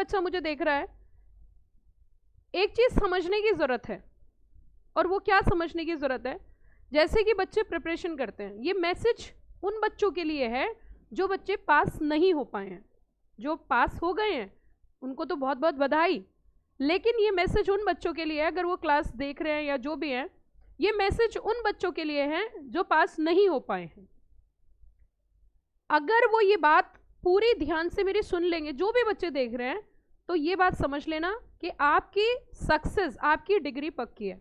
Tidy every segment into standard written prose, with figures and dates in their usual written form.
बच्चा मुझे देख रहा है, एक चीज समझने की जरूरत है, और वो क्या समझने की जरूरत है, जैसे कि बच्चे प्रिपरेशन करते हैं, ये मैसेज उन बच्चों के लिए है जो बच्चे पास नहीं हो पाए हैं। जो पास हो गए हैं उनको तो बहुत बहुत बधाई, लेकिन ये मैसेज उन बच्चों के लिए है, अगर वो क्लास देख रहे हैं या जो भी है, ये मैसेज उन बच्चों के लिए है जो पास नहीं हो पाए हैं। अगर वो ये बात पूरी ध्यान से मेरी सुन लेंगे, जो भी बच्चे देख रहे हैं, तो ये बात समझ लेना कि आपकी सक्सेस, आपकी डिग्री पक्की है।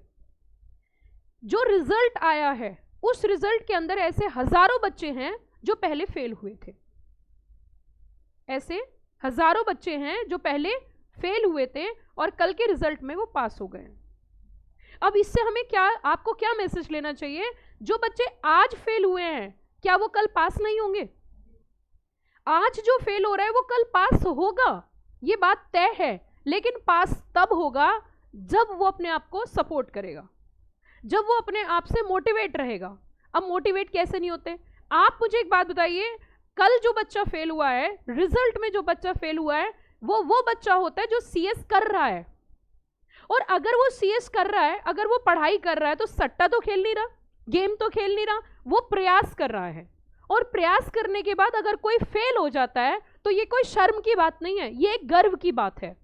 जो रिजल्ट आया है उस रिजल्ट के अंदर ऐसे हजारों बच्चे हैं जो पहले फेल हुए थे, ऐसे हजारों बच्चे हैं जो पहले फेल हुए थे और कल के रिजल्ट में वो पास हो गए। अब इससे हमें क्या, आपको क्या मैसेज लेना चाहिए, जो बच्चे आज फेल हुए हैं क्या वो कल पास नहीं होंगे? आज जो फेल हो रहा है वो कल पास होगा, ये बात तय है, लेकिन पास तब होगा जब वो अपने आप को सपोर्ट करेगा, जब वो अपने आप से मोटिवेट रहेगा। अब मोटिवेट कैसे नहीं होते? आप मुझे एक बात बताइए, कल जो बच्चा फेल हुआ है, रिजल्ट में जो बच्चा फेल हुआ है, वो बच्चा होता है जो सीएस कर रहा है। और अगर वो सीएस कर रहा है, अगर वो पढ़ाई कर रहा है, तो सट्टा तो खेल नहीं रहा, गेम तो खेल नहीं रहा, वो प्रयास कर रहा है। और प्रयास करने के बाद अगर कोई फेल हो जाता है तो ये कोई शर्म की बात नहीं है, ये एक गर्व की बात है।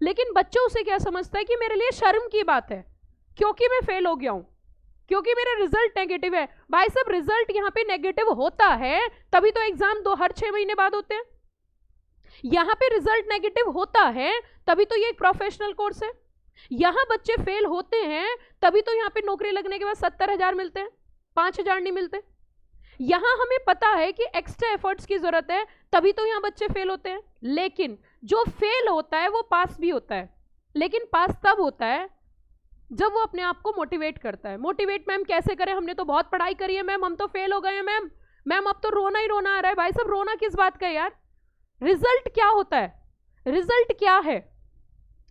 लेकिन बच्चों उसे क्या समझता है कि मेरे लिए शर्म की बात है क्योंकि मैं फेल हो गया हूं, क्योंकि मेरा रिजल्ट नेगेटिव है। भाई साहब, रिजल्ट यहां पे नेगेटिव होता है तभी तो एग्जाम हर 6 महीने बाद होते हैं। यहां पे रिजल्ट नेगेटिव होता है तभी तो ये एक प्रोफेशनल कोर्स है। यहां बच्चे फेल होते हैं तभी तो यहां पे नौकरी लगने के बाद 70,000 मिलते हैं, 5,000 नहीं मिलते। यहां हमें पता है कि एक्स्ट्रा एफर्ट्स की जरूरत है, तभी तो यहां बच्चे फेल होते हैं। लेकिन जो फेल होता है वो पास भी होता है, लेकिन पास तब होता है जब वो अपने आप को मोटिवेट करता है। मोटिवेट मैम कैसे करें, हमने तो बहुत पढ़ाई करी है मैम, हम तो फेल हो गए हैं मैम अब तो रोना ही रोना आ रहा है। भाई साहब, रोना किस बात का यार? रिजल्ट क्या होता है? रिजल्ट क्या है?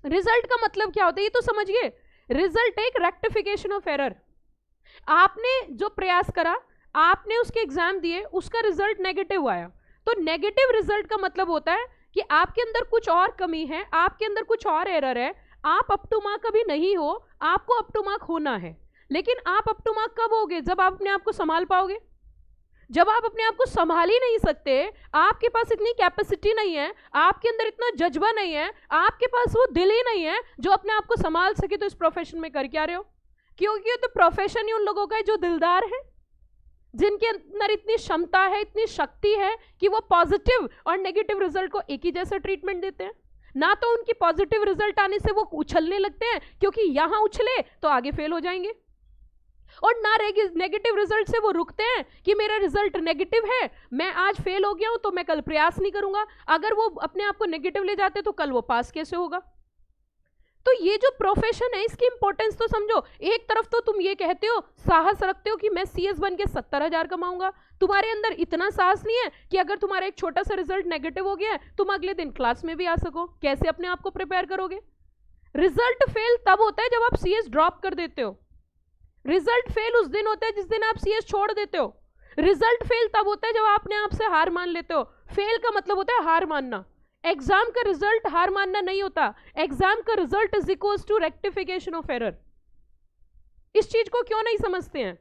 रिजल्ट का मतलब क्या होता है ये तो समझिए। रिजल्ट एक रेक्टिफिकेशन ऑफ एरर। आपने जो प्रयास करा, आपने उसके एग्जाम दिए, उसका रिजल्ट नेगेटिव आया, तो नेगेटिव रिजल्ट का मतलब होता है कि आपके अंदर कुछ और कमी है, आपके अंदर कुछ और एरर है, आप अप टू मार्क अभी नहीं हो, आपको अप टू मार्क होना है। लेकिन आप अप टू मार्क कब होगे? जब आप अपने आप को संभाल पाओगे। जब आप अपने आप को संभाल ही नहीं सकते, आपके पास इतनी कैपेसिटी नहीं है, आपके अंदर इतना जज्बा नहीं है, आपके पास वो दिल ही नहीं है जो अपने आप को संभाल सके, तो इस प्रोफेशन में कर क्या रहे हो? क्योंकि तो प्रोफेशन ही उन लोगों का है जो दिलदार है, जिनके अंदर इतनी क्षमता है, इतनी शक्ति है कि वो पॉजिटिव और नेगेटिव रिजल्ट को एक ही जैसा ट्रीटमेंट देते हैं। ना तो उनकी पॉजिटिव रिजल्ट आने से वो उछलने लगते हैं क्योंकि यहां उछले तो आगे फेल हो जाएंगे, और ना नेगेटिव रिजल्ट से वो रुकते हैं कि मेरा रिजल्ट नेगेटिव है, मैं आज फेल हो गया हूं तो मैं कल प्रयास नहीं करूंगा। अगर वो अपने आप को नेगेटिव ले जाते तो कल वो पास कैसे होगा? तो ये जो प्रोफेशन है इसकी इंपॉर्टेंस तो समझो। एक तरफ तो तुम ये कहते हो, साहस रखते हो कि मैं सीएस बन के 70,000 कमाऊंगा, तुम्हारे अंदर इतना साहस नहीं है कि अगर तुम्हारा एक छोटा सा रिजल्ट नेगेटिव हो गया है तुम अगले दिन क्लास में भी आ सको। कैसे अपने आप को प्रिपेयर करोगे? रिजल्ट फेल तब होता है जब आप सीएस ड्रॉप कर देते हो। रिजल्ट फेल उस दिन होता है जिस दिन आप सीएस छोड़ देते हो। रिजल्ट फेल तब होता है जब आप अपने आप से हार मान लेते हो। फेल का मतलब होता है हार मानना। एग्जाम का रिजल्ट हार मानना नहीं होता, एग्जाम का result is equals to rectification of error. इस चीज को क्यों नहीं समझते हैं?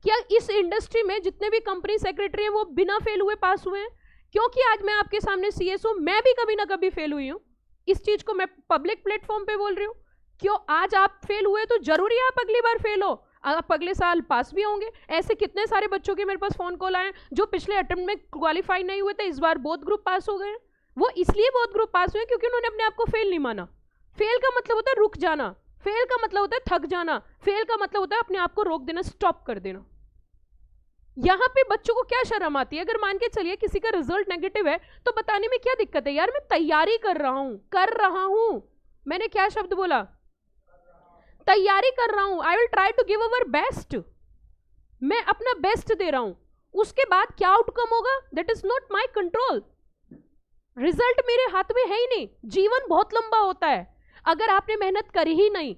क्या इस इंडस्ट्री में जितने भी कंपनी सेक्रेटरी हैं वो बिना फेल हुए पास हुए हैं? क्योंकि आज मैं आपके सामने सीएस हूं, मैं भी कभी ना कभी फेल हुई हूं। इस चीज को मैं पब्लिक प्लेटफॉर्म पे बोल रही हूं। क्यों आज आप फेल हुए तो जरूरी है आप अगली बार फेल हो, आप अगले साल पास भी होंगे। ऐसे कितने सारे बच्चों के मेरे पास फोन कॉल आए जो पिछले अटेम्प्ट में क्वालिफाई नहीं हुए थे, इस बार बोथ ग्रुप पास हो गए। वो इसलिए बोथ ग्रुप पास हुए क्योंकि उन्होंने अपने आप को फेल नहीं माना। फेल का मतलब होता है रुक जाना, फेल का मतलब होता है थक जाना, फेल का मतलब होता है अपने आप को रोक देना, स्टॉप कर देना। यहां पे बच्चों को क्या शर्म आती है? अगर मान के चलिए किसी का रिजल्ट नेगेटिव है तो बताने में क्या दिक्कत है? यार मैं तैयारी कर रहा हूं। मैंने क्या शब्द बोला? तैयारी कर रहा हूं। I will try to give our best. मैं अपना बेस्ट दे रहा हूं। उसके बाद क्या आउटकम होगा that is not my control. Result मेरे हाथ में है ही नहीं। जीवन बहुत लंबा होता है, अगर आपने मेहनत करी ही नहीं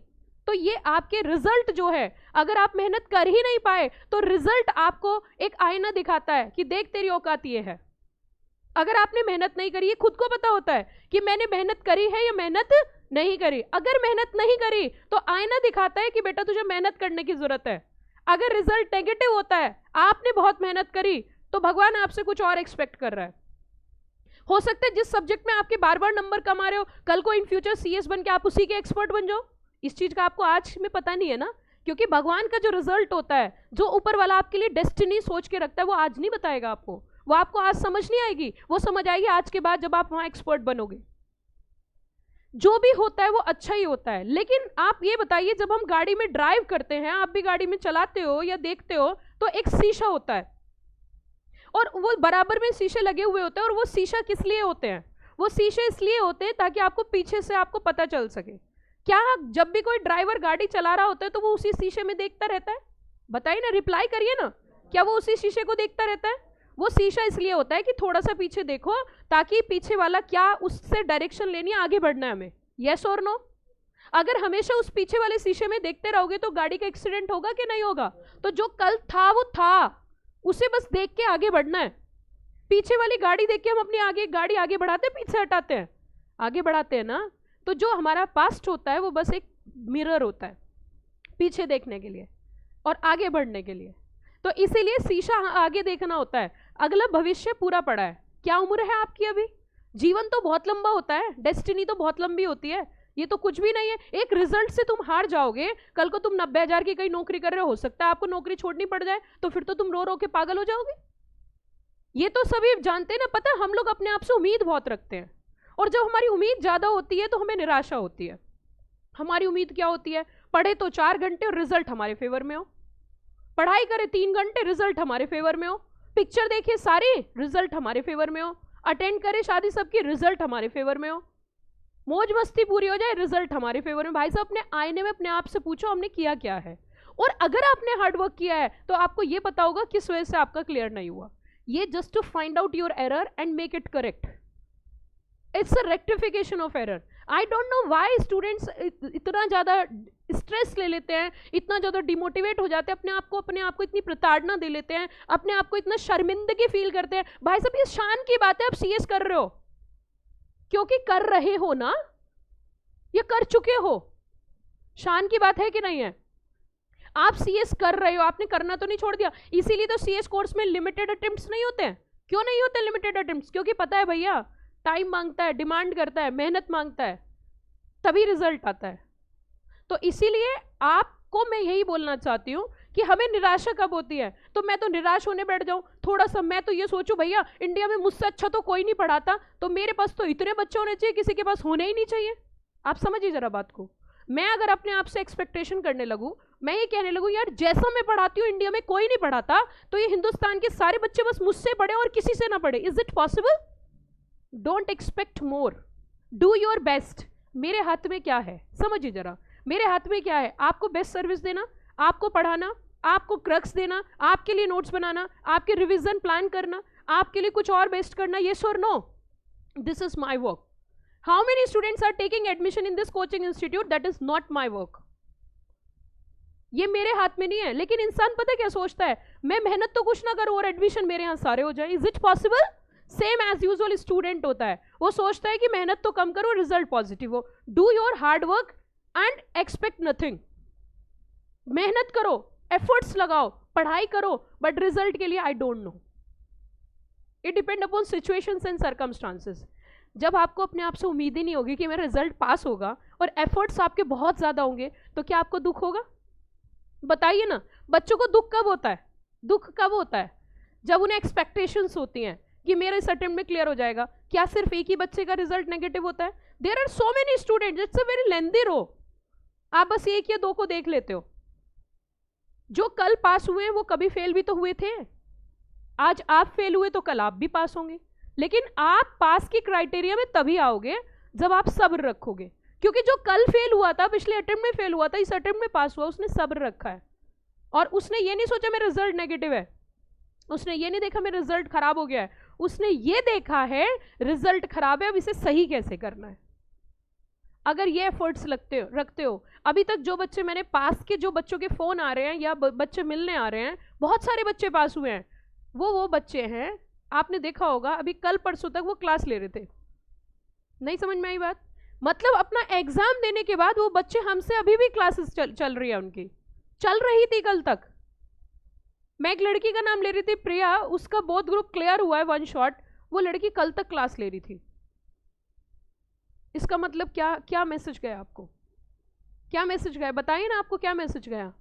तो ये आपके रिजल्ट जो है, अगर आप मेहनत कर ही नहीं पाए तो रिजल्ट आपको एक आईना दिखाता है कि देख तेरी औकात ये है। अगर आपने मेहनत नहीं करी है, खुद को पता होता है कि मैंने मेहनत करी है या मेहनत नहीं करी। अगर मेहनत नहीं करी तो आईना दिखाता है कि बेटा तुझे मेहनत करने की जरूरत है। अगर रिजल्ट नेगेटिव होता है, आपने बहुत मेहनत करी, तो भगवान आपसे कुछ और एक्सपेक्ट कर रहा है। हो सकता है जिस सब्जेक्ट में आपके बार बार नंबर कम आ रहे हो, कल को इन फ्यूचर सीएस बन के आप उसी के एक्सपर्ट बन जाओ। इस चीज का आपको आज में पता नहीं है ना, क्योंकि भगवान का जो रिजल्ट होता है, जो ऊपर वाला आपके लिए डेस्टिनी सोच के रखता है, वो आज नहीं बताएगा आपको। वो आपको आज समझ नहीं आएगी, वो समझ आएगी आज के बाद जब आप वहां एक्सपर्ट बनोगे। जो भी होता है वो अच्छा ही होता है। लेकिन आप ये बताइए, जब हम गाड़ी में ड्राइव करते हैं, आप भी गाड़ी में चलाते हो या देखते हो, तो एक शीशा होता है और वो बराबर में शीशे लगे हुए होते हैं। और वो शीशा किस लिए होते हैं? वो शीशे इसलिए होते हैं ताकि आपको पीछे से आपको पता चल सके। क्या जब भी कोई ड्राइवर गाड़ी चला रहा होता है तो वो उसी शीशे में देखता रहता है? बताइए ना, रिप्लाई करिए ना, क्या वो उसी शीशे को देखता रहता है? वो शीशा इसलिए होता है कि थोड़ा सा पीछे देखो, ताकि पीछे वाला क्या उससे डायरेक्शन लेनी है, आगे बढ़ना है हमें। यस और नो? अगर हमेशा उस पीछे वाले शीशे में देखते रहोगे तो गाड़ी का एक्सीडेंट होगा कि नहीं होगा? तो जो कल था वो था, उसे बस देख के आगे बढ़ना है। पीछे वाली गाड़ी देख के हम अपनी आगे गाड़ी आगे बढ़ाते हैं, पीछे हटाते हैं? आगे बढ़ाते हैं ना। तो जो हमारा पास्ट होता है वो बस एक मिरर होता है पीछे देखने के लिए और आगे बढ़ने के लिए। तो इसीलिए शीशा आगे देखना होता है, अगला भविष्य पूरा पड़ा है। क्या उम्र है आपकी अभी? जीवन तो बहुत लंबा होता है, डेस्टिनी तो बहुत लंबी होती है, ये तो कुछ भी नहीं है। एक रिजल्ट से तुम हार जाओगे, कल को तुम 90,000 की कहीं नौकरी कर रहे हो सकता है आपको नौकरी छोड़नी पड़ जाए, तो फिर तो तुम रो रो के पागल हो जाओगे। ये तो सभी जानते हैं ना। पता है, हम लोग अपने आप से उम्मीद बहुत रखते हैं, और जब हमारी उम्मीद ज्यादा होती है तो हमें निराशा होती है। हमारी उम्मीद क्या होती है? पढ़े तो 4 घंटे और रिजल्ट हमारे फेवर में हो, पढ़ाई करे 3 घंटे, रिजल्ट हमारे फेवर में हो, पिक्चर देखे सारी, रिजल्ट हमारे फेवर में हो, अटेंड करे शादी सबकी, रिजल्ट हमारे फेवर में हो, मौज मस्ती पूरी हो जाए, रिजल्ट हमारे फेवर में। भाई साहब, अपने आईने में अपने आप से पूछो हमने किया क्या है। और अगर आपने हार्डवर्क किया है तो आपको यह पता होगा किस वजह से आपका क्लियर नहीं हुआ। ये just to find out your error and make it correct. It's a rectification of error. I don't know why students इतना ज्यादा स्ट्रेस ले लेते हैं, इतना ज्यादा डिमोटिवेट हो जाते हैं, अपने आप को इतनी प्रताड़ना दे लेते हैं, अपने आप को इतना शर्मिंदगी फील करते हैं। भाई साहब, ये शान की बात है, आप सीएस कर रहे हो क्योंकि कर रहे हो ना, ये कर चुके हो। शान की बात है कि नहीं है? आप सीएस कर रहे हो, आपने करना तो नहीं छोड़ दिया। इसीलिए तो सीएस कोर्स में लिमिटेड अटेम्प्ट्स नहीं होते हैं। क्यों नहीं होते लिमिटेड अटेम्प्ट्स? क्योंकि पता है भैया, टाइम मांगता है, डिमांड करता है, मेहनत मांगता है, तभी रिजल्ट आता है। तो इसीलिए आपको मैं यही बोलना चाहती हूं कि हमें निराशा कब होती है? तो मैं तो निराश होने बैठ जाऊं थोड़ा सा, मैं तो ये सोचूं भैया इंडिया में मुझसे अच्छा तो कोई नहीं पढ़ाता, तो मेरे पास तो इतने बच्चे होने चाहिए, किसी के पास होने ही नहीं चाहिए। आप समझिए जरा बात को। मैं अगर अपने आप से एक्सपेक्टेशन करने लगूं, मैं ये कहने लगूं यार जैसा मैं पढ़ाती हूँ इंडिया में कोई नहीं पढ़ाता, तो ये हिंदुस्तान के सारे बच्चे बस मुझसे पढ़े और किसी से ना पढ़े। Is it possible? Don't expect more, do your best. मेरे हाथ में क्या है समझिए जरा, मेरे हाथ में क्या है? आपको बेस्ट सर्विस देना, आपको पढ़ाना, आपको क्रक्स देना, आपके लिए नोट्स बनाना, आपके रिवीजन प्लान करना, आपके लिए कुछ और बेस्ट करना। येस और no? This is my work. How many students are taking admission in this coaching institute? That is not my work. ये मेरे हाथ में नहीं है। लेकिन इंसान पता क्या सोचता है, मैं मेहनत तो कुछ ना करूं और एडमिशन मेरे यहाँ सारे हो जाए। Is it possible? Same as usual student होता है, वो सोचता है कि मेहनत तो कम करो, रिजल्ट पॉजिटिव हो। Do your hard work and expect nothing. मेहनत करो, एफर्ट्स लगाओ, पढ़ाई करो, बट रिजल्ट के लिए आई don't no. It depend upon situations and circumstances. जब आपको अपने आप से उम्मीद ही नहीं होगी कि मेरा रिजल्ट पास होगा और एफर्ट्स आपके बहुत ज्यादा होंगे, तो क्या आपको दुख होगा? बताइए ना। बच्चों को दुख कब होता है? दुख कब होता है? जब उन्हें एक्सपेक्टेशंस होती हैं कि मेरे इस अटेम्प्ट में क्लियर हो जाएगा। क्या सिर्फ एक ही बच्चे का रिजल्ट नेगेटिव होता है? There are so many students, it's a very lengthy row. आप बस एक या दो को देख लेते हो। जो कल पास हुए हैं वो कभी फेल भी तो हुए थे। आज आप फेल हुए तो कल आप भी पास होंगे। लेकिन आप पास की क्राइटेरिया में तभी आओगे जब आप सब्र रखोगे। क्योंकि जो कल फेल हुआ था, पिछले अटेम्प्ट में फेल हुआ था, इस अटेम्प्ट में पास हुआ, उसने सब्र रखा है। और उसने ये नहीं सोचा मेरा रिजल्ट नेगेटिव है, उसने ये नहीं देखा मेरा रिजल्ट खराब हो गया है, उसने ये देखा है रिजल्ट खराब है, अब इसे सही कैसे करना है। अगर ये एफर्ट्स रखते हो, अभी तक जो बच्चे मैंने पास के, जो बच्चों के फोन आ रहे हैं या बच्चे मिलने आ रहे हैं, बहुत सारे बच्चे पास हुए हैं, वो बच्चे हैं आपने देखा होगा अभी कल परसों तक वो क्लास ले रहे थे, नहीं समझ में आई बात? मतलब अपना एग्जाम देने के बाद वो बच्चे हमसे अभी भी क्लासेस चल रही है उनकी, चल रही थी कल तक। मैं एक लड़की का नाम ले रही थी, प्रिया, उसका बोथ ग्रुप क्लियर हुआ है 1 शॉट, वो लड़की कल तक क्लास ले रही थी। इसका मतलब क्या मैसेज गया आपको? क्या मैसेज गया बताइए ना, आपको क्या मैसेज गया?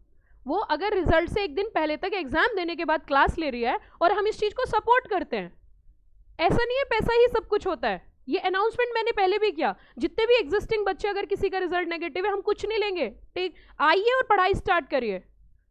वो अगर रिजल्ट से एक दिन पहले तक एग्जाम देने के बाद क्लास ले रही है और हम इस चीज को सपोर्ट करते हैं, ऐसा नहीं है पैसा ही सब कुछ होता है। ये अनाउंसमेंट मैंने पहले भी किया, जितने भी एग्जिस्टिंग बच्चे अगर किसी का रिजल्ट नेगेटिव है हम कुछ नहीं लेंगे, ठीक, आइए और पढ़ाई स्टार्ट करिए।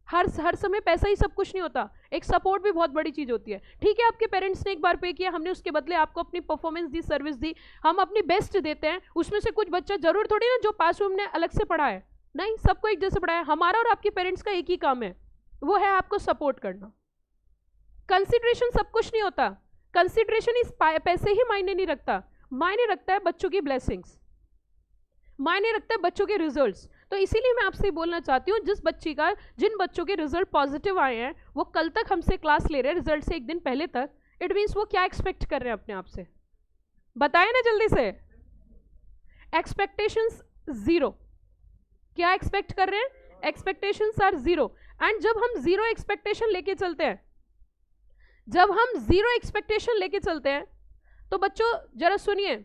हर समय पैसा ही सब कुछ नहीं होता, एक सपोर्ट भी बहुत बड़ी चीज होती है। ठीक है, आपके पेरेंट्स ने एक बार पे किया, हमने उसके बदले आपको अपनी परफॉर्मेंस दी, सर्विस दी, हम अपनी बेस्ट देते हैं। उसमें से कुछ बच्चा जरूर थोड़ी ना जो पास हुआ हमने अलग से पढ़ा है, नहीं, सबको एक जैसे पढ़ाया। हमारा और आपके पेरेंट्स का एक ही काम है, वो है आपको सपोर्ट करना। कंसिडरेशन सब कुछ नहीं होता, कंसिडरेशन इस पैसे ही मायने नहीं रखता, मायने रखता है बच्चों की ब्लेसिंग्स, मायने रखता है बच्चों के रिजल्ट्स। तो इसीलिए मैं आपसे बोलना चाहती हूँ, जिन बच्चों के रिजल्ट पॉजिटिव आए हैं, वो कल तक हमसे क्लास ले रहे हैं, रिजल्ट से एक दिन पहले तक, इट मीन्स वो क्या एक्सपेक्ट कर रहे हैं अपने आप से, बताए ना जल्दी से। Expectations zero. क्या एक्सपेक्ट कर रहे हैं? Expectations are zero. एंड जब हम जीरो एक्सपेक्टेशन लेके चलते हैं, तो बच्चों जरा सुनिए,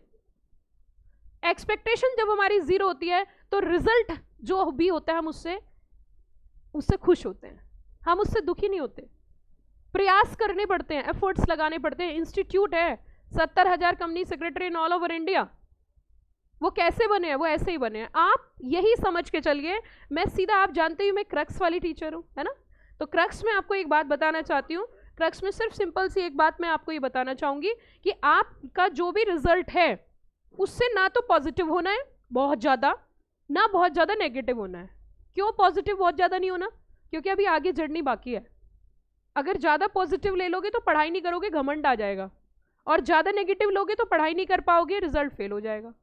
एक्सपेक्टेशन जब हमारी जीरो होती है तो रिजल्ट जो भी होता है हम उससे खुश होते हैं, हम उससे दुखी नहीं होते। प्रयास करने पड़ते हैं, एफर्ट्स लगाने पड़ते हैं। इंस्टीट्यूट है, 70,000 company secretary in all over India, वो कैसे बने हैं? वो ऐसे ही बने हैं। आप यही समझ के चलिए, मैं सीधा, आप जानते ही मैं क्रक्स वाली टीचर हूं, है ना? तो क्रक्स में आपको एक बात बताना चाहती हूँ, क्रक्स में सिर्फ सिंपल सी एक बात मैं आपको ये बताना चाहूंगी कि आपका जो भी रिजल्ट है उससे ना तो पॉजिटिव होना है बहुत ज्यादा, ना बहुत ज्यादा नेगेटिव होना है। क्यों पॉजिटिव बहुत ज्यादा नहीं होना? क्योंकि अभी आगे जर्नी बाकी है। अगर ज्यादा पॉजिटिव ले लोगे तो पढ़ाई नहीं करोगे, घमंड आ जाएगा, और ज्यादा नेगेटिव लोगे तो पढ़ाई नहीं कर पाओगे, रिजल्ट फेल हो जाएगा।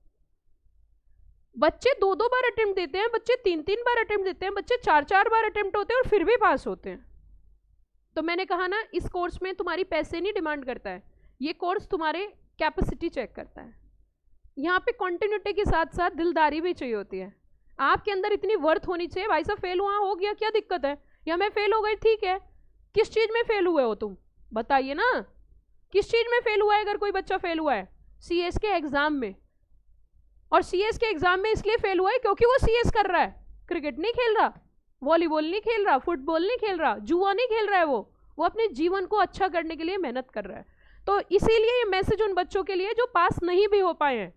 बच्चे 2-2 बार अटेम्प्ट देते हैं, बच्चे 3-3 बार अटेम्प्ट देते हैं, बच्चे 4-4 बार अटेम्प्ट होते हैं और फिर भी पास होते हैं। तो मैंने कहा ना, इस कोर्स में तुम्हारी पैसे नहीं डिमांड करता है, ये कोर्स तुम्हारे कैपेसिटी चेक करता है। यहाँ पे कॉन्टिन्यूटी के साथ साथ दिलदारी भी चाहिए होती है। आपके अंदर इतनी वर्थ होनी चाहिए, भाई साहब फेल हुआ हो गया, क्या दिक्कत है, या मैं फेल हो गई, ठीक है, किस चीज में फेल हुए हो तुम बताइए ना, किस चीज में फेल हुआ है? अगर कोई बच्चा फेल हुआ है सीएस के एग्जाम में, और सीएस के एग्जाम में इसलिए फेल हुआ है क्योंकि वो सीएस कर रहा है, क्रिकेट नहीं खेल रहा, वॉलीबॉल नहीं खेल रहा, फुटबॉल नहीं खेल रहा, जुआ नहीं खेल रहा है, वो अपने जीवन को अच्छा करने के लिए मेहनत कर रहा है। तो इसीलिए ये मैसेज उन बच्चों के लिए जो पास नहीं भी हो पाए हैं,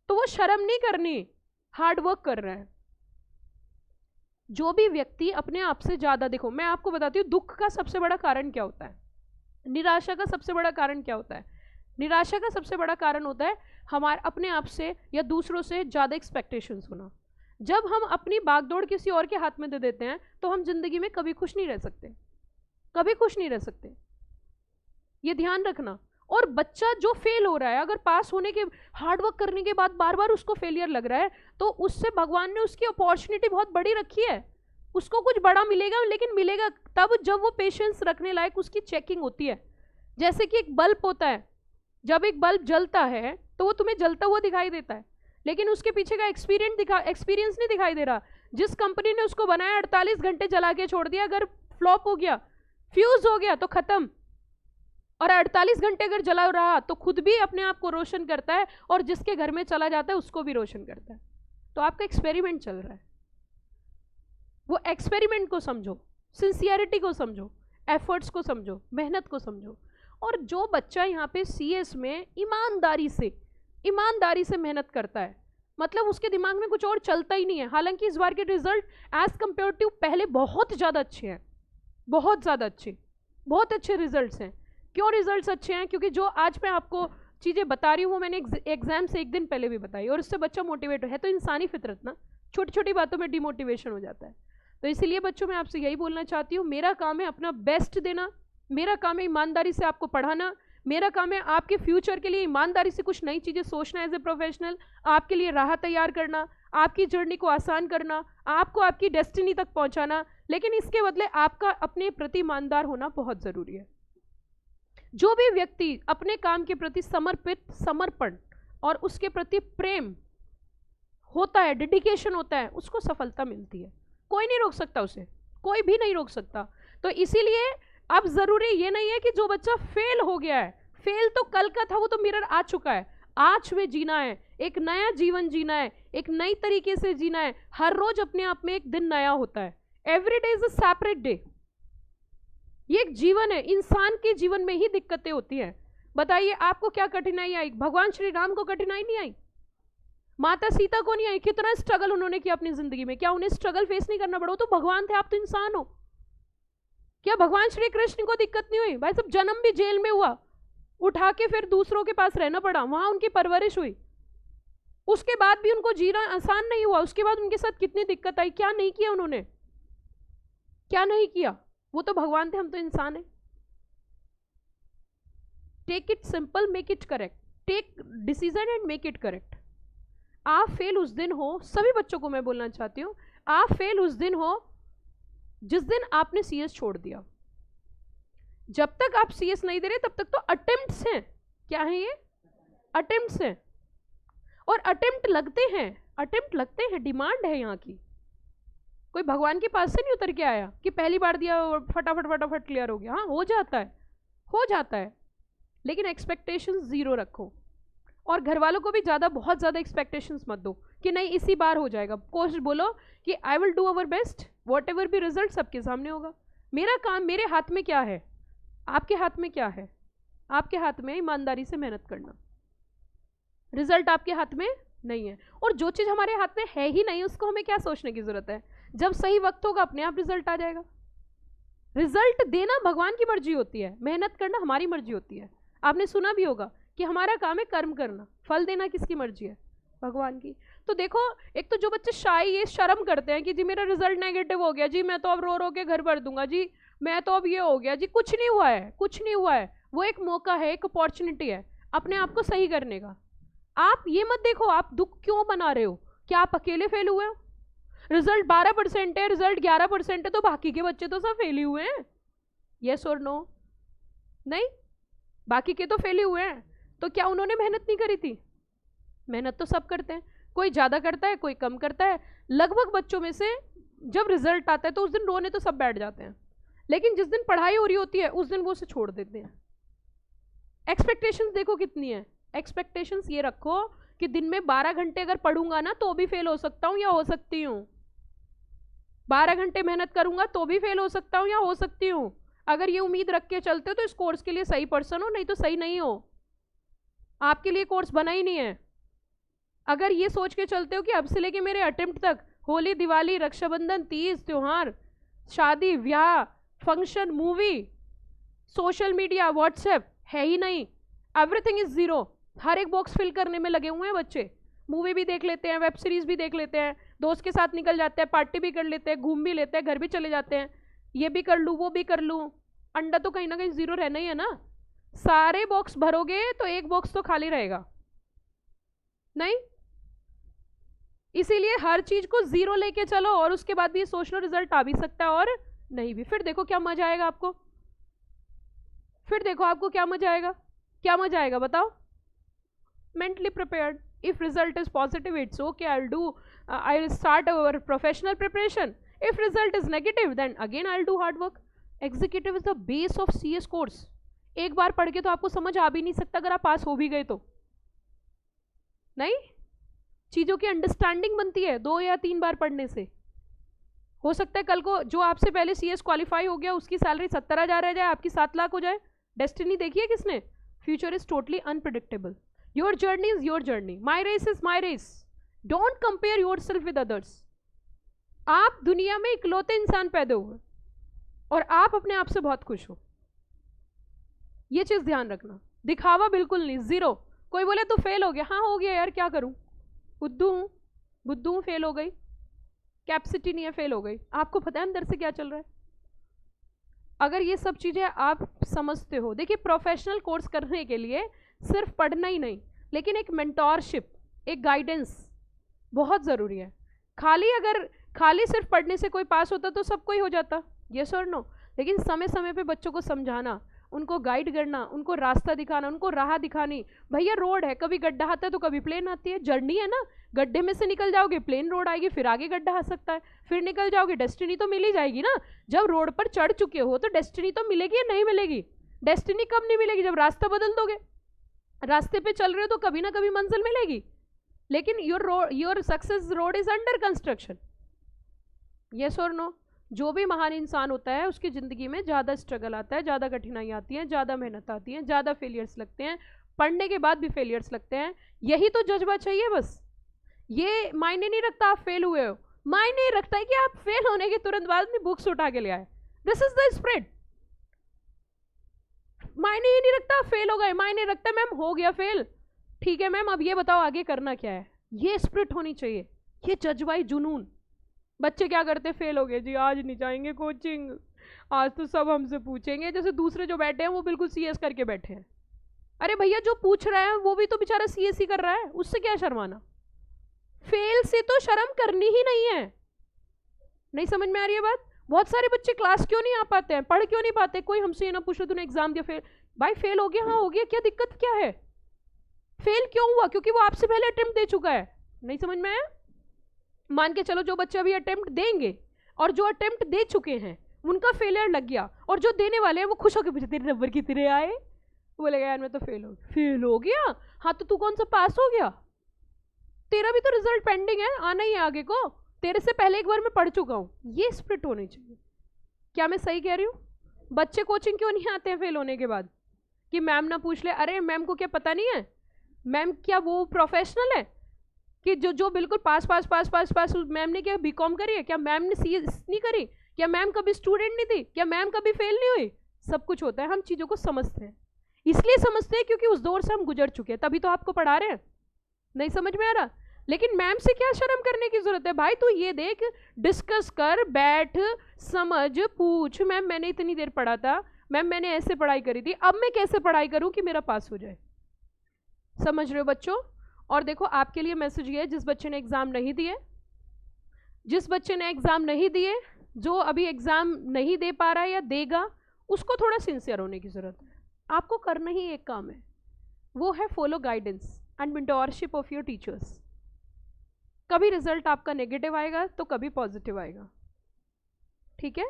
तो वो शर्म नहीं करनी, हार्ड वर्क कर रहा है। जो भी व्यक्ति अपने आप से ज्यादा, देखो मैं आपको बताती हूँ, दुख का सबसे बड़ा कारण क्या होता है, निराशा का सबसे बड़ा कारण क्या होता है? निराशा का सबसे बड़ा कारण होता है हमारे अपने आप से या दूसरों से ज्यादा एक्सपेक्टेशंस होना। जब हम अपनी बागडोर किसी और के हाथ में दे देते हैं तो हम जिंदगी में कभी खुश नहीं रह सकते, कभी खुश नहीं रह सकते, ये ध्यान रखना। और बच्चा जो फेल हो रहा है, अगर पास होने के, हार्डवर्क करने के बाद बार बार उसको फेलियर लग रहा है, तो उससे भगवान ने उसकी अपॉर्चुनिटी बहुत बड़ी रखी है, उसको कुछ बड़ा मिलेगा, लेकिन मिलेगा तब जब वो पेशेंस रखने लायक उसकी चेकिंग होती है। जैसे कि एक बल्ब होता है, जब एक बल्ब जलता है तो वो तुम्हें जलता हुआ दिखाई देता है, लेकिन उसके पीछे का एक्सपीरियंस नहीं दिखाई दे रहा। जिस कंपनी ने उसको बनाया 48 घंटे जला के छोड़ दिया, अगर फ्लॉप हो गया, फ्यूज हो गया तो खत्म। और 48 घंटे अगर जला रहा तो खुद भी अपने आप को रोशन करता है, और जिसके घर में चला जाता है उसको भी रोशन करता है। तो आपका एक्सपेरिमेंट चल रहा है, वो एक्सपेरिमेंट को समझो, सिंसियरिटी को समझो, एफर्ट्स को समझो, मेहनत को समझो। और जो बच्चा यहाँ पे सीएस में ईमानदारी से मेहनत करता है, मतलब उसके दिमाग में कुछ और चलता ही नहीं है। हालांकि इस बार के रिजल्ट एज कंपेयर टू पहले बहुत ज़्यादा अच्छे हैं, बहुत ज़्यादा अच्छे, बहुत अच्छे रिजल्ट्स हैं। क्यों रिजल्ट्स अच्छे हैं? क्योंकि जो आज मैं आपको चीज़ें बता रही हूँ वो मैंने एग्जाम से एक दिन पहले भी बताई, और उससे बच्चा मोटिवेट है। तो इंसानी फितरत ना, छोटी छोटी बातों में डिमोटिवेशन हो जाता है। तो इसीलिए बच्चों मैं आपसे यही बोलना चाहती हूँ, मेरा काम है अपना बेस्ट देना, मेरा काम है ईमानदारी से आपको पढ़ाना, मेरा काम है आपके फ्यूचर के लिए ईमानदारी से कुछ नई चीज़ें सोचना एज ए प्रोफेशनल, आपके लिए राह तैयार करना, आपकी जर्नी को आसान करना, आपको आपकी डेस्टिनी तक पहुंचाना। लेकिन इसके बदले आपका अपने प्रति ईमानदार होना बहुत ज़रूरी है। जो भी व्यक्ति अपने काम के प्रति समर्पित, समर्पण और उसके प्रति प्रेम होता है, डेडिकेशन होता है, उसको सफलता मिलती है। कोई नहीं रोक सकता उसे, कोई भी नहीं रोक सकता। तो इसीलिए अब जरूरी ये नहीं है कि जो बच्चा फेल हो गया है, फेल तो कल का था, वो तो मिरर आ चुका है, आज में जीना है, एक नया जीवन जीना है, एक नई तरीके से जीना है। हर रोज अपने आप में एक दिन नया होता है। Every day is a separate day. ये एक जीवन है। इंसान के जीवन में ही दिक्कतें होती हैं। बताइए आपको क्या कठिनाई आई? भगवान श्री राम को कठिनाई नहीं आई? माता सीता को नहीं आई? कितना स्ट्रगल उन्होंने किया अपनी जिंदगी में। क्या उन्हें स्ट्रगल फेस नहीं करना पड़ा? तो भगवान थे, आप तो इंसान हो। क्या भगवान श्री कृष्ण को दिक्कत नहीं हुई? भाई सब जन्म भी जेल में हुआ, उठा के फिर दूसरों के पास रहना पड़ा, वहां उनकी परवरिश हुई, उसके बाद भी उनको जीना आसान नहीं हुआ। उसके बाद उनके साथ कितनी दिक्कत आई, क्या नहीं किया उन्होंने, क्या नहीं किया? वो तो भगवान थे, हम तो इंसान हैं। Take it simple, make it correct. Take decision and make it correct. आप फेल उस दिन हो, सभी बच्चों को मैं बोलना चाहती हूं, आप फेल उस दिन हो जिस दिन आपने सीएस छोड़ दिया। जब तक आप सीएस नहीं दे रहे तब तक तो अटेम्प्ट्स हैं। क्या है ये? अटेम्प्ट्स हैं। और अटेम्प्ट लगते हैं, अटेम्प्ट लगते हैं, डिमांड है यहाँ की। कोई भगवान के पास से नहीं उतर के आया कि पहली बार दिया और फटाफट फटाफट क्लियर हो गया। हाँ, हो जाता है, हो जाता है, लेकिन एक्सपेक्टेशंस जीरो रखो। और घर वालों को भी ज़्यादा, बहुत ज़्यादा एक्सपेक्टेशंस मत दो कि नहीं इसी बार हो जाएगा। कोशिश बोलो कि I will do our best, what ever भी रिजल्ट सबके सामने होगा। मेरा काम, मेरे हाथ में क्या है, आपके हाथ में क्या है? आपके हाथ में ईमानदारी से मेहनत करना। रिजल्ट आपके हाथ में नहीं है। और जो चीज़ हमारे हाथ में है ही नहीं, उसको हमें क्या सोचने की जरूरत है? जब सही वक्त होगा अपने आप रिजल्ट आ जाएगा। रिजल्ट देना भगवान की मर्जी होती है, मेहनत करना हमारी मर्जी होती है। आपने सुना भी होगा कि हमारा काम है कर्म करना, फल देना किसकी मर्जी है? भगवान की। तो देखो, एक तो जो बच्चे शाई, ये शर्म करते हैं कि जी मेरा रिजल्ट नेगेटिव हो गया, जी मैं तो अब रो रो के घर भर दूंगा, जी मैं तो अब ये हो गया, जी कुछ नहीं हुआ है, कुछ नहीं हुआ है। वो एक मौका है, एक अपॉर्चुनिटी है अपने आप को सही करने का। आप ये मत देखो आप दुख क्यों बना रहे हो, क्या आप अकेले फेल हुए हो? रिजल्ट 12% है, रिजल्ट 11% है, तो बाकी के बच्चे तो सब फेल ही हुए हैं। यस और नो? नहीं, बाकी के तो फेल ही हुए हैं। तो क्या उन्होंने मेहनत नहीं करी थी? मेहनत तो सब करते हैं, कोई ज़्यादा करता है, कोई कम करता है। लगभग बच्चों में से जब रिजल्ट आता है तो उस दिन रोने तो सब बैठ जाते हैं, लेकिन जिस दिन पढ़ाई हो रही होती है उस दिन वो उसे छोड़ देते हैं। एक्सपेक्टेशंस देखो कितनी है। एक्सपेक्टेशंस ये रखो कि दिन में 12 घंटे अगर पढ़ूंगा ना तो भी फेल हो सकता हूँ या हो सकती हूँ। 12 घंटे मेहनत करूंगा तो भी फेल हो सकता हूँ या हो सकती हूँ। अगर ये उम्मीद रख के चलते हो तो इस कोर्स के लिए सही पर्सन हो, नहीं तो सही नहीं हो। आपके लिए कोर्स बना ही नहीं है। अगर ये सोच के चलते हो कि अब से लेके मेरे अटेम्प्ट तक होली, दिवाली, रक्षाबंधन, तीज, त्योहार, शादी, ब्याह, function, movie, social media, WhatsApp है ही नहीं, एवरीथिंग इज जीरो, हर एक बॉक्स फिल करने में लगे हुए हैं बच्चे। मूवी भी देख लेते हैं, वेब सीरीज भी देख लेते हैं, दोस्त के साथ निकल जाते हैं, पार्टी भी कर लेते हैं, घूम भी लेते हैं, घर भी चले जाते हैं, ये भी कर लूँ वो भी कर लूँ। अंडा तो कहीं ना कहीं जीरो रहना ही है ना। सारे बॉक्स भरोगे तो एक बॉक्स तो खाली रहेगा नहीं। इसीलिए हर चीज को जीरो लेके चलो और उसके बाद भी सोच लो रिजल्ट आ भी सकता है और नहीं भी। फिर देखो क्या मजा आएगा आपको, फिर देखो आपको क्या मजा आएगा। क्या मजा आएगा बताओ? mentally prepared. If result is positive, it's okay, I'll start our professional preparation. If result is negative, then again I'll do hard work. Executive is the base of CS course. एक बार पढ़ के तो आपको समझ आ भी नहीं सकता अगर आप पास हो भी गए तो। नहीं, चीजों की अंडरस्टैंडिंग बनती है 2 या 3 बार पढ़ने से। हो सकता है कल को जो आपसे पहले CS क्वालिफाई हो गया उसकी सैलरी 70,000 रह जाए, आपकी 7 लाख हो जाए। डेस्टिनी देखी है किसने? Future is totally unpredictable. Your journey is your journey. My race is my race. Don't compare yourself with others. आप दुनिया में इकलौते इंसान पैदा हुए और आप अपने आप से बहुत खुश हो। ये चीज ध्यान रखना। दिखावा बिल्कुल नहीं, जीरो। कोई बोले तो फेल हो गया, हाँ हो गया यार, क्या करूं, बुद्धू हूं, बुद्धू हूं, फेल हो गई, कैपेसिटी नहीं है, फेल हो गई। आपको पता है अंदर से क्या चल रहा है। अगर ये सब चीजें आप समझते हो, देखिए प्रोफेशनल कोर्स करने के लिए सिर्फ पढ़ना ही नहीं, लेकिन एक मेंटोरशिप, एक गाइडेंस बहुत ज़रूरी है। खाली सिर्फ पढ़ने से कोई पास होता तो सब कोई हो जाता, यस और नो। लेकिन समय समय पे बच्चों को समझाना, उनको गाइड करना, उनको रास्ता दिखाना, उनको राह दिखानी। भैया रोड है, कभी गड्ढा आता है तो कभी प्लेन आती है, जर्नी है ना, गड्ढे में से निकल जाओगे प्लेन रोड आएगी, फिर आगे गड्ढा आ सकता है, फिर निकल जाओगे, डेस्टिनी तो मिल ही जाएगी ना। जब रोड पर चढ़ चुके हो तो डेस्टिनी तो मिलेगी या नहीं मिलेगी? डेस्टिनी कब नहीं मिलेगी? जब रास्ता बदल दोगे। रास्ते पे चल रहे हो तो कभी ना कभी मंजिल मिलेगी, लेकिन your success road is under construction. Yes और नो? जो भी महान इंसान होता है उसकी ज़िंदगी में ज़्यादा स्ट्रगल आता है, ज़्यादा कठिनाई आती है, ज़्यादा मेहनत आती है, ज़्यादा फेलियर्स लगते हैं, पढ़ने के बाद भी फेलियर्स लगते हैं। यही तो जज्बा चाहिए बस। ये मायने नहीं रखता आप फेल हुए हो, मायने रखता है कि आप फेल होने के तुरंत बाद अपनी बुक्स उठा के ले आए। This is the spirit. मायने ही नहीं रखता फेल हो गए, मायने रखता है मैम हो गया फेल, ठीक है मैम अब ये बताओ आगे करना क्या है। ये स्प्रिट होनी चाहिए, ये जज्बाई जुनून। बच्चे क्या करते, फेल हो गए जी, आज नहीं जाएंगे कोचिंग, आज तो सब हमसे पूछेंगे। जैसे दूसरे जो बैठे हैं वो बिल्कुल सीएस करके बैठे हैं। अरे भैया जो पूछ रहा है वो भी तो बेचारा सीएस ही कर रहा है, उससे क्या शर्माना? फेल से तो शर्म करनी ही नहीं है। नहीं समझ में आ रही है बात? बहुत सारे बच्चे क्लास क्यों नहीं आ पाते हैं, पढ़ क्यों नहीं पाते? कोई हमसे ये ना पूछो तूने एग्जाम दिया फेल, भाई फेल हो गया, हाँ हो गया, क्या दिक्कत क्या है? फेल क्यों हुआ? क्योंकि वो आपसे पहले अटेम्प्ट दे चुका है। नहीं समझ में आया? मान के चलो जो बच्चे अभी अटेम्प्ट देंगे और जो अटेम्प्ट दे चुके हैं उनका फेलियर लग गया, और जो देने वाले हैं वो खुश होकर पूछे तेरे नंबर कितने आए? बोलेगा यार मैं तो फेल हो गया। हाँ तो तू कौन सा पास हो गया? तेरा भी तो रिजल्ट पेंडिंग है, आना ही है आगे को, तेरे से पहले एक बार मैं पढ़ चुका हूं। ये स्पिरिट होनी चाहिए। क्या मैं सही कह रही हूँ? बच्चे कोचिंग क्यों नहीं आते हैं फेल होने के बाद? कि मैम ना पूछ ले, अरे मैम को क्या पता नहीं है? मैम क्या वो प्रोफेशनल है कि जो बिल्कुल पास पास पास पास पास? मैम ने क्या बीकॉम करी है? क्या मैम ने सीएस नहीं करी? क्या मैम कभी स्टूडेंट नहीं थी? क्या मैम कभी फेल नहीं हुई? सब कुछ होता है, हम चीज़ों को समझते हैं। इसलिए समझते हैं क्योंकि उस दौर से हम गुजर चुके हैं, तभी तो आपको पढ़ा रहे हैं। नहीं समझ में आ रहा? लेकिन मैम से क्या शर्म करने की जरूरत है? भाई तू ये देख, डिस्कस कर, बैठ, समझ, पूछ, मैम मैंने इतनी देर पढ़ा था, मैम मैंने ऐसे पढ़ाई करी थी, अब मैं कैसे पढ़ाई करूं कि मेरा पास हो जाए। समझ रहे हो बच्चों? और देखो आपके लिए मैसेज ये है, जिस बच्चे ने एग्जाम नहीं दिए, जिस बच्चे ने एग्जाम नहीं दिए, जो अभी एग्जाम नहीं दे पा रहा है या देगा, उसको थोड़ा सिंसियर होने की जरूरत है। आपको करना ही एक काम है, वो है follow guidance and mentorship of your teachers. कभी रिजल्ट आपका नेगेटिव आएगा तो कभी पॉजिटिव आएगा, ठीक है?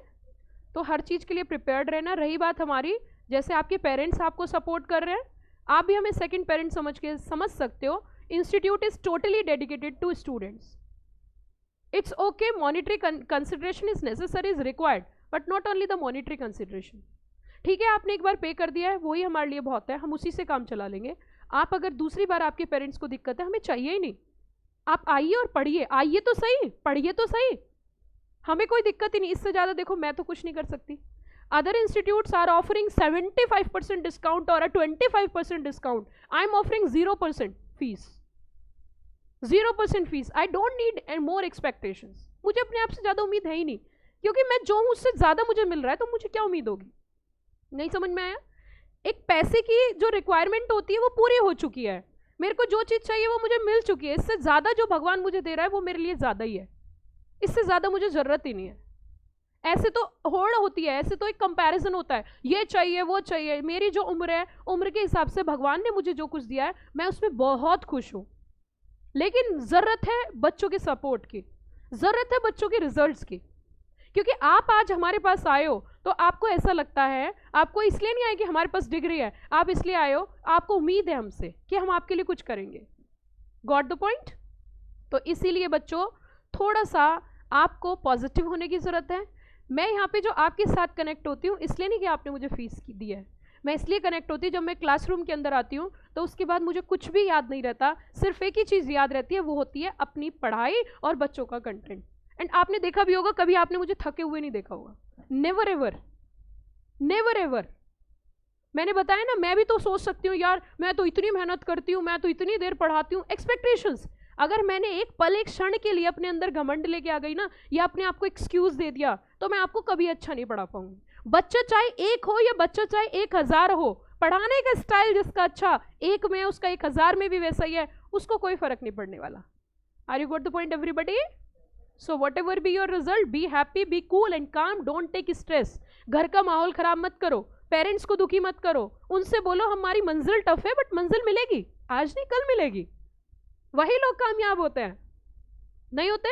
तो हर चीज़ के लिए प्रिपेयर्ड रहना। रही बात हमारी, जैसे आपके पेरेंट्स आपको सपोर्ट कर रहे हैं, आप भी हमें सेकंड पेरेंट समझ सकते हो। Institute is totally dedicated to students. It's okay, monetary consideration is necessary, is required, but not only the monetary consideration. ठीक है, आपने एक बार पे कर दिया है, वही हमारे लिए बहुत है, हम उसी से काम चला लेंगे। आप अगर दूसरी बार आपके पेरेंट्स को दिक्कत है, हमें चाहिए ही नहीं, आप आइए और पढ़िए, आइए तो सही, पढ़िए तो सही, हमें कोई दिक्कत ही नहीं। इससे ज़्यादा देखो मैं तो कुछ नहीं कर सकती। Other institutes are offering 75% discount और 25% discount. I am offering 0% fees, 0% fees. I don't need more expectations. मुझे अपने आप से ज़्यादा उम्मीद है ही नहीं, क्योंकि मैं जो हूँ उससे ज़्यादा मुझे मिल रहा है, तो मुझे क्या उम्मीद होगी? नहीं समझ में आया? एक पैसे की जो रिक्वायरमेंट होती है वो पूरी हो चुकी है, मेरे को जो चीज़ चाहिए वो मुझे मिल चुकी है। इससे ज़्यादा जो भगवान मुझे दे रहा है वो मेरे लिए ज़्यादा ही है, इससे ज़्यादा मुझे ज़रूरत ही नहीं है। ऐसे तो होड़ होती है, ऐसे तो एक कंपैरिजन होता है, ये चाहिए वो चाहिए। मेरी जो उम्र है, उम्र के हिसाब से भगवान ने मुझे जो कुछ दिया है मैं उसमें बहुत खुश हूँ, लेकिन ज़रूरत है बच्चों के सपोर्ट की, ज़रूरत है बच्चों के रिजल्ट्स की। क्योंकि आप आज हमारे पास आए हो तो आपको ऐसा लगता है, आपको इसलिए नहीं आए कि हमारे पास डिग्री है, आप इसलिए आए हो, आपको उम्मीद है हमसे कि हम आपके लिए कुछ करेंगे। Got the point? तो इसीलिए बच्चों थोड़ा सा आपको पॉजिटिव होने की ज़रूरत है। मैं यहाँ पे जो आपके साथ कनेक्ट होती हूँ इसलिए नहीं कि आपने मुझे फीस की दी है, मैं इसलिए कनेक्ट होती हूँ, जब मैं क्लासरूम के अंदर आती हूँ तो उसके बाद मुझे कुछ भी याद नहीं रहता, सिर्फ एक ही चीज़ याद रहती है, वो होती है अपनी पढ़ाई और बच्चों का कंटेंट। एंड आपने देखा भी होगा, कभी आपने मुझे थके हुए नहीं देखा होगा, नेवर एवर, नेवर एवर। मैंने बताया ना, मैं भी तो सोच सकती हूँ यार मैं तो इतनी मेहनत करती हूँ, मैं तो इतनी देर पढ़ाती हूँ, एक्सपेक्टेशंस। अगर मैंने एक पल, एक क्षण के लिए अपने अंदर घमंड लेके आ गई ना, या अपने आप को एक्सक्यूज दे दिया, तो मैं आपको कभी अच्छा नहीं पढ़ा पाऊंगी। बच्चा चाहे 1 हो या बच्चा चाहे 1000 हो, पढ़ाने का स्टाइल जिसका अच्छा 1 में, उसका 1000 में भी वैसा ही है, उसको कोई फर्क नहीं पड़ने वाला। Are you got the point everybody? So whatever be your result, be happy, be cool and calm, don't take stress. घर का माहौल खराब मत करो, पेरेंट्स को दुखी मत करो, उनसे बोलो हमारी मंजिल टफ है बट मंजिल मिलेगी, आज नहीं कल मिलेगी। वही लोग कामयाब होते हैं, नहीं होते?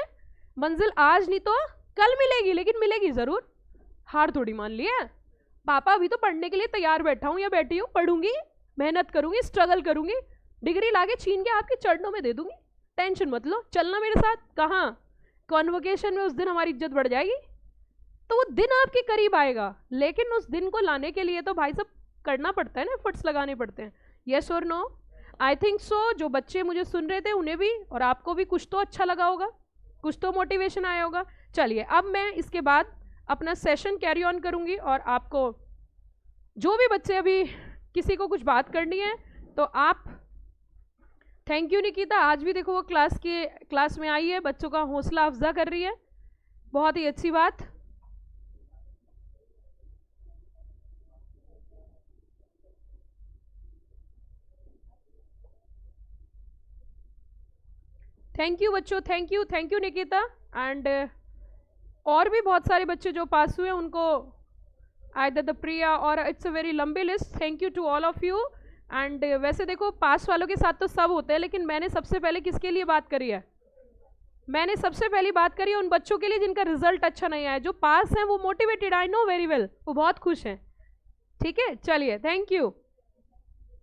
मंजिल आज नहीं तो कल मिलेगी, लेकिन मिलेगी जरूर। हार थोड़ी मान लिया है। पापा अभी तो पढ़ने के लिए तैयार बैठा हूं या बैठी हूं, पढ़ूंगी, मेहनत करूंगी, स्ट्रगल करूंगी, डिग्री लाके छीन के आपके चरणों में दे दूंगी, टेंशन मत लो, चलना मेरे साथ। कहाँ? कॉन्वोकेशन में उस दिन हमारी इज्जत बढ़ जाएगी। तो वो दिन आपके करीब आएगा, लेकिन उस दिन को लाने के लिए तो भाई सब करना पड़ता है ना, एफर्ट्स लगाने पड़ते हैं। यस और नो? I think so. जो बच्चे मुझे सुन रहे थे उन्हें भी और आपको भी कुछ तो अच्छा लगा होगा, कुछ तो मोटिवेशन आया होगा। चलिए अब मैं इसके बाद अपना सेशन कैरी ऑन करूंगी, और आपको जो भी बच्चे अभी किसी को कुछ बात करनी है तो आप, थैंक यू निकिता, आज भी देखो वो क्लास में आई है, बच्चों का हौसला अफजा कर रही है, बहुत ही अच्छी बात। थैंक यू बच्चों, थैंक यू निकिता। एंड और भी बहुत सारे बच्चे जो पास हुए उनको आइदर द प्रिया, और इट्स अ वेरी लंबी list. Thank you to all of you. And वैसे देखो पास वालों के साथ तो सब होते हैं, लेकिन मैंने सबसे पहले किसके लिए बात करी है? मैंने सबसे पहली बात करी है उन बच्चों के लिए जिनका रिजल्ट अच्छा नहीं आया। जो पास हैं वो motivated, I know very well, वो बहुत खुश हैं। ठीक है, चलिए, थैंक यू।